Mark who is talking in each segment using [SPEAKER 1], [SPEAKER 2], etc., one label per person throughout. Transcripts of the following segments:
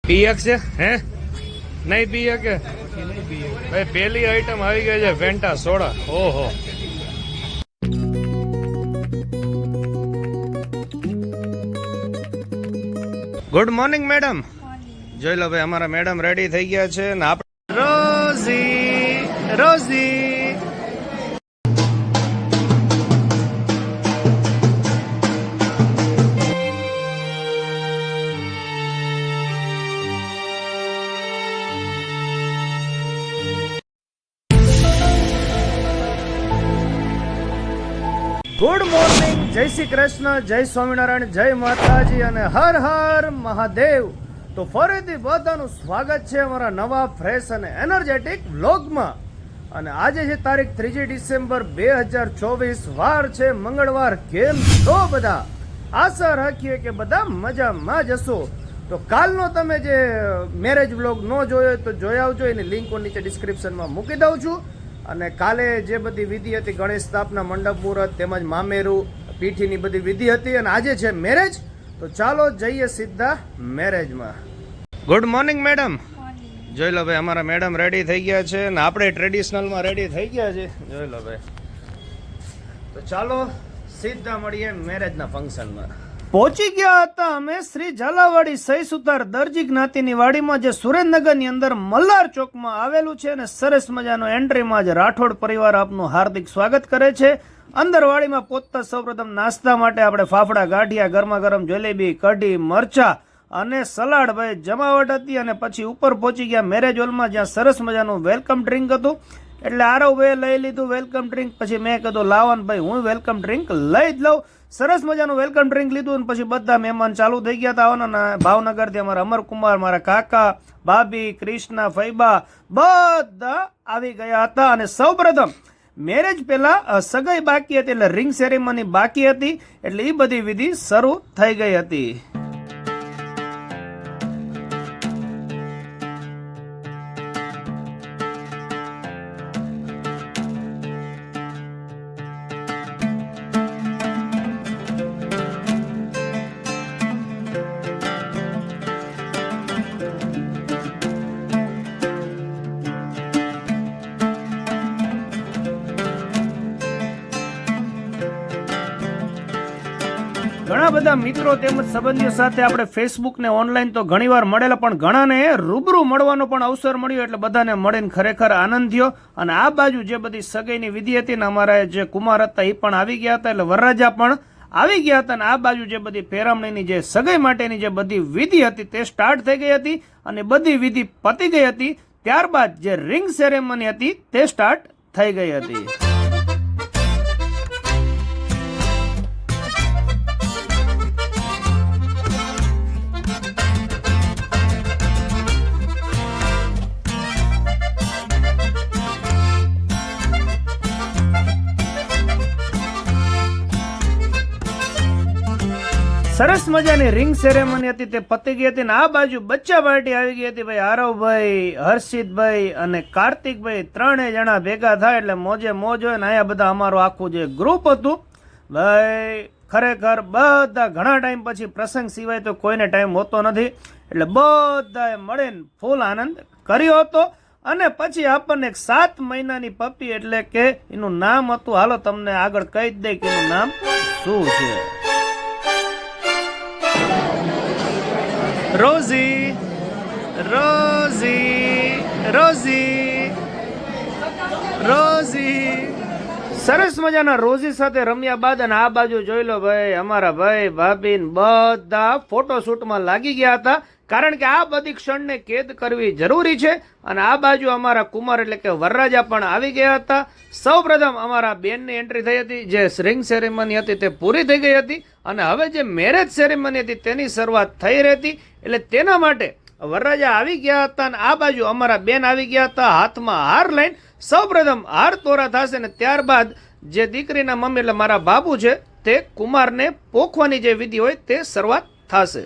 [SPEAKER 1] પીએક છે હે નહીં પીએ કે ભાઈ પહેલી આઈટમ આવી ગઈ છે ફેન્ટા સોડા. ઓહો ગુડ મોર્નિંગ મેડમ. જોઈ લો ભાઈ અમારા મેડમ રેડી થઈ ગયા છે ને આપણે રોઝી રોઝી ગુડ મોર્નિંગ, જય શ્રી કૃષ્ણ, જય સ્વામિનારાયણ, જય માતાજી અને હર હર મહાદેવ. તો ફરીથી બધાનું સ્વાગત છે અમારા નવા ફ્રેશ અને એનર્જેટિક વ્લોગમાં. અને આજે છે તારીખ 3 ડિસેમ્બર 2024, વાર છે મંગળવાર. કેમ છો બધા? આશા રાખીએ કે બધા મજામાં જ હશો. તો કાલનો તમે જે મેરેજ વ્લોગ ન જોયો તો જોઈ આવજો, એની લિંક હું નીચે ડિસ્ક્રિપ્શનમાં મૂકી દઉં છું. અને કાલે જે બધી વિધિ હતી, ગણેશ સ્થાપના, મંડપ મુહૂર્ત તેમજ મામેરું, પીઠીની બધી વિધિ હતી અને આજે છે મેરેજ. તો ચાલો જઈએ સીધા મેરેજમાં. Good morning madam. જોઈ લો ભાઈ અમારા મેડમ રેડી થઈ ગયા છે ને આપણે ટ્રેડિશનલમાં રેડી થઈ ગયા છે. જોઈ લો ભાઈ. તો ચાલો સીધા મળીએ મેરેજના ફંક્શનમાં. પહોંચી ગયા હતા અમે શ્રી ઝાલાવાડી સહી સુતાર દરજી જ્ઞાતિની વાડીમાં, જે સુરેન્દ્રનગરની અંદર મલ્હાર ચોકમાં આવેલું છે. અને સરસ મજાનો એન્ટ્રીમાં જ રાઠોડ પરિવાર આપનું હાર્દિક સ્વાગત કરે છે. અંદર વાડીમાં પહોંચતા સૌપ્રથમ નાસ્તા માટે આપણે ફાફડા, ગાંઠિયા, ગરમા ગરમ જલેબી, કઢી, મરચા અને સલાડ ભાઈ જમાવટ હતી. અને પછી ઉપર પહોંચી ગયા મેરેજ હોલમાં, જ્યાં સરસ મજાનું વેલકમ ડ્રિંક હતું. એટલે આરવ ભાઈ લઈ લીધું વેલકમ ડ્રિંક. પછી મેં કીધું લાવન ભાઈ હું વેલકમ ડ્રિંક લઈ જ લઉં. સરસ મજાનું વેલકમ ડ્રિંક લીધું અને પછી બધા મહેમાન ચાલુ થઈ ગયા હતા આવવાના. ભાવનગરથી અમારા અમરકુમાર, મારા કાકા, ભાભી, ક્રિષ્ના, ફૈબા બધા આવી ગયા હતા. અને સૌપ્રથમ મેરેજ પહેલા સગાઈ બાકી હતી, એટલે રિંગ સેરેમની બાકી હતી. એટલે એ બધી વિધિ શરૂ થઈ ગઈ હતી. ઘણા બધા મિત્રો તેમજ સંબંધીઓ સાથે આપણે ફેસબુક ને ઓનલાઈન તો ઘણીવાર મળેલા, પણ ઘણાને રૂબરૂ મળવાનો પણ અવસર મળ્યો. એટલે બધાને મળીને ખરેખર આનંદ થયો. અને આ બાજુ જે બધી સગાઈની વિધિ હતી ને, અમારા જે કુમાર હતા એ પણ આવી ગયા હતા, એટલે વરરાજા પણ આવી ગયા હતા. અને આ બાજુ જે બધી પેરામણીની જે સગાઈ માટેની જે બધી વિધિ હતી તે સ્ટાર્ટ થઈ ગઈ હતી અને બધી વિધિ પતી ગઈ હતી. ત્યારબાદ જે રિંગ સેરેમની હતી તે સ્ટાર્ટ થઈ ગઈ હતી. સરસ મજાની રિંગ સેરેમની હતી તે પતી ગઈ હતી. ને આ બાજુ બચ્ચા પાર્ટી આવી ગઈ હતી. ભાઈ આરવભાઈ, હર્ષિતભાઈ અને કાર્તિકભાઈ ત્રણેય જણા ભેગા થાય એટલે મોજે મોજ હોય. ને અહીંયા બધા અમારું આખું જે ગ્રુપ હતું ભાઈ, ખરેખર બધા ઘણા ટાઈમ પછી પ્રસંગ સિવાય તો કોઈને ટાઈમ હોતો નથી. એટલે બધાએ મળીને ફૂલ આનંદ કર્યો હતો. અને પછી આપણને એક 7 મહિનાની પપ્પી, એટલે કે એનું નામ હતું, હાલો તમને આગળ કહી જ દે કે એનું નામ શું છે. Rosy rosy rosy rosy. સરસ મજાના રોઝી સાથે રમ્યા બાદ અને આ બાજુ જોઈ લો ભાઈ અમારા ભાઈ ભાભી બધા ફોટોશૂટમાં લાગી ગયા હતા. કારણ કે આ બધી ક્ષણને કેદ કરવી જરૂરી છે. અને આ બાજુ અમારા કુમાર એટલે કે વરરાજા પણ આવી ગયા હતા. સૌપ્રથમ અમારા બેનની એન્ટ્રી થઈ હતી. જે રિંગ સેરેમની હતી તે પૂરી થઈ ગઈ હતી અને હવે જે મેરેજ સેરેમની હતી તેની શરૂઆત થઈ રહી હતી. એટલે તેના માટે વરરાજા આવી ગયા હતા અને આ બાજુ અમારા બેન આવી ગયા હતા હાથમાં હાર લઈને. સૌપ્રથમ હાર તોરા થશે ને ત્યારબાદ જે દીકરીના મમ્મી એટલે મારા બાબુ છે તે કુમારને પોખવાની જે વિધિ હોય તે શરૂઆત થશે.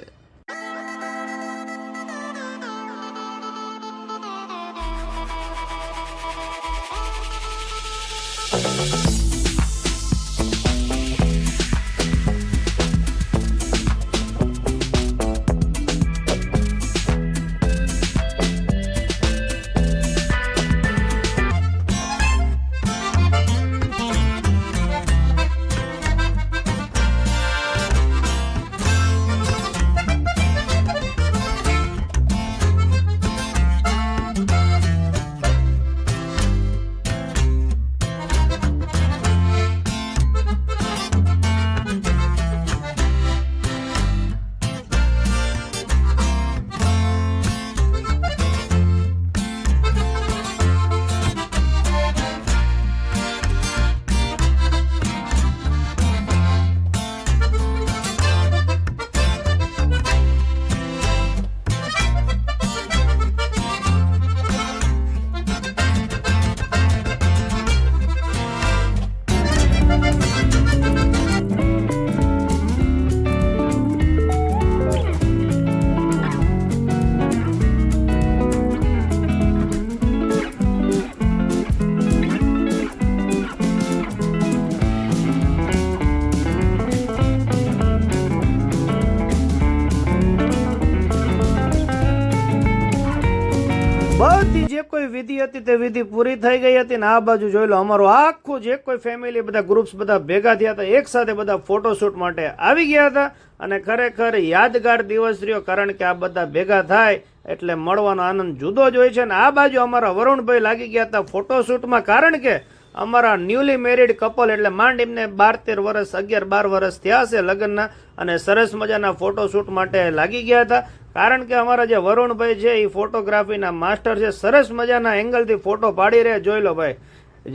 [SPEAKER 1] કોઈ વિધિ હતી તે વિધિ પૂરી થઈ ગઈ હતી ને આ બાજુ જોઈ લો અમારું આખું જે કોઈ ફેમિલી બધા ગ્રુપ્સ બધા ભેગા થયા હતા એક સાથે બધા ફોટોશૂટ માટે આવી ગયા હતા અને ખરેખર યાદગાર દિવસ રહ્યો કારણ કે આ બધા ભેગા થાય એટલે મળવાનો આનંદ જુદો જ હોય છે અને આ બાજુ અમારા વરુણભાઈ લાગી ગયા હતા ફોટોશૂટમાં કારણ કે અમારા ન્યૂલી મેરિડ કપલ એટલે માંડ એમને 12-13 વર્ષ 11-12 વર્ષ થયા છે લગ્નના અને સરસ મજાના ફોટોશૂટ માટે લાગી ગયા હતા કારણ કે અમારા જે વરુણભાઈ છે એ ફોટોગ્રાફીના માસ્ટર છે સરસ મજાના એંગલથી ફોટો પાડી રહ્યા જોઈ લો ભાઈ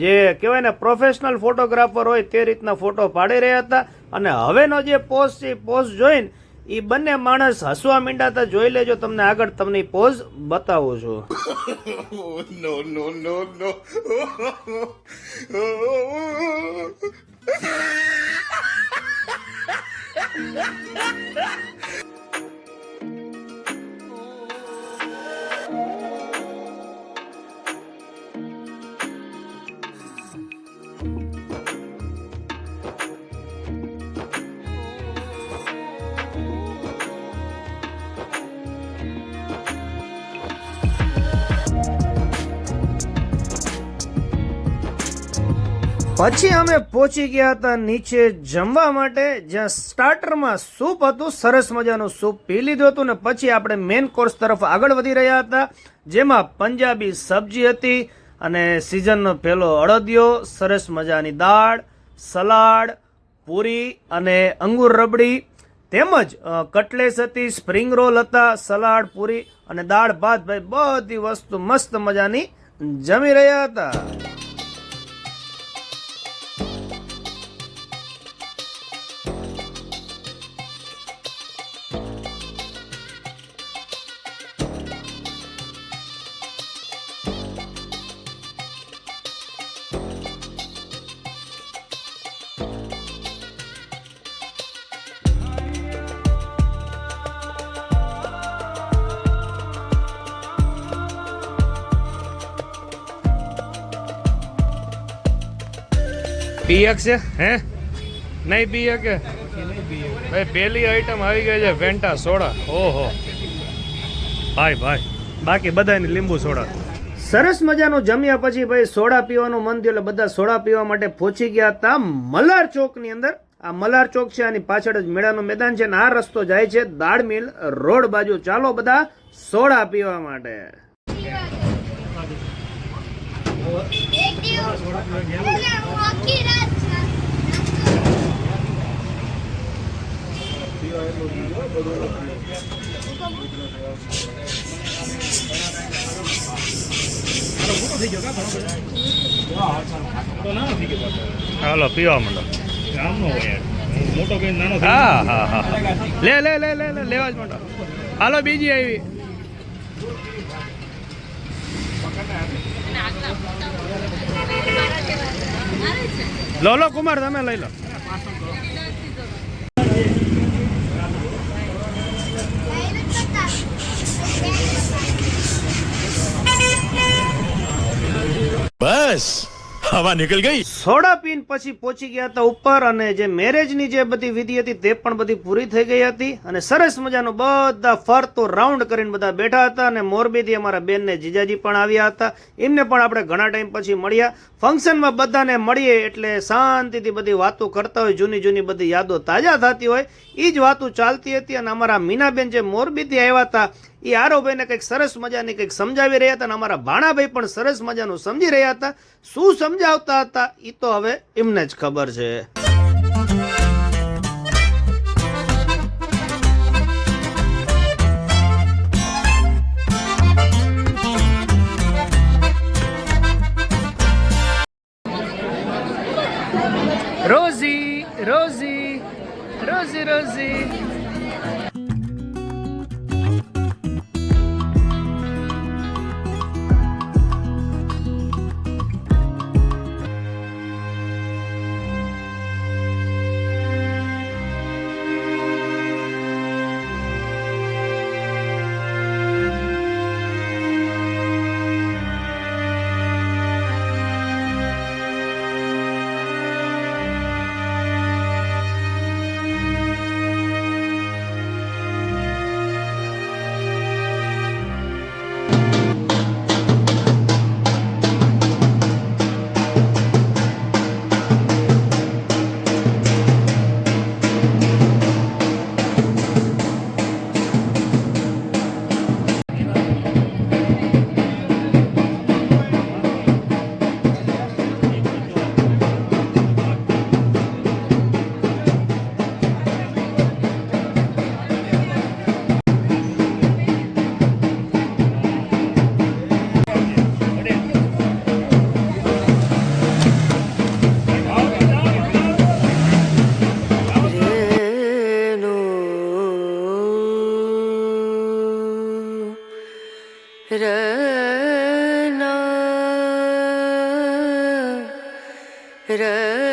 [SPEAKER 1] જે કહેવાય ને પ્રોફેશનલ ફોટોગ્રાફર હોય તે રીતના ફોટો પાડી રહ્યા હતા અને હવેનો જે પોઝ છે એ પોઝ જોઈને એ બંને માણસ હસવા માંડ્યા જોઈ લેજો તમને આગળ તમને પોઝ બતાવું છું
[SPEAKER 2] no, no, no, no.
[SPEAKER 1] પછી અમે પહોંચી ગયા હતા નીચે જમવા માટે જ્યાં સ્ટાર્ટરમાં સૂપ હતું સરસ મજાનું સૂપ પી લીધું હતું ને પછી આપણે મેન કોર્સ તરફ આગળ વધી રહ્યા હતા જેમાં પંજાબી સબ્જી હતી અને સિઝનનો પહેલો અડદિયો સરસ મજાની દાળ સલાડ પૂરી અને અંગુર રબડી તેમજ કટલેસ હતી સ્પ્રિંગ રોલ હતા સલાડ પૂરી અને દાળ ભાત ભાઈ બધી વસ્તુ મસ્ત મજાની જમી રહ્યા હતા પીયક છે હે નહીં પીએ કે ભાઈ પહેલી આઈટમ આવી ગઈ છે વેન્ટા સોડા ઓહો ભાઈ ભાઈ બાકી બધાની લીંબુ સોડા સરસ મજાનું જમ્યા પછી ભાઈ સોડા પીવાનું મન થયું એટલે બધા સોડા પીવા માટે પહોંચી ગયા હતા મલાર ચોકની અંદર આ મલાર ચોક છે આની પાછળ જ મેળાનું મેદાન છે અને આ રસ્તો જાય છે દાળ મિલ રોડ બાજુ ચાલો બધા સોડા પીવા માટે હાલો પીવા માંડો હા હા હા લે લે લે લે લે લેવા જ માંડો હાલો બીજી આવી લો લો કુમાર તમે લઈ લો
[SPEAKER 2] બસ હવા નીકળ ગઈ
[SPEAKER 1] સોડા પીન પછી પહોંચી ગયા હતા ઉપર અને જે મેરેજની જે બધી વિધિ હતી તે પણ બધી પૂરી થઈ ગઈ હતી અને સરસ મજાનું બધા ફરતો રાઉન્ડ કરીને બધા બેઠા હતા અને મોરબીથી અમારા બેન ને જીજાજી પણ આવ્યા હતા એમને પણ આપણે ઘણા ટાઈમ પછી મળ્યા ફંક્શનમાં બધાને મળીએ એટલે શાંતિથી બધી વાતો કરતા હોય જૂની જૂની બધી યાદો તાજા થતી હોય એ જ વાતો ચાલતી હતી અને અમારા મીનાબેન જે મોરબીથી આવ્યા હતા એ આરોભાઈને કંઈક સરસ મજાની કંઈક સમજાવી રહ્યા હતા અને અમારા ભાણાભાઈ પણ સરસ મજાનું સમજી રહ્યા હતા શું સમજાવતા હતા એ તો હવે એમને જ ખબર છે રોઝી રોઝી રોઝી રોઝી
[SPEAKER 3] રના રના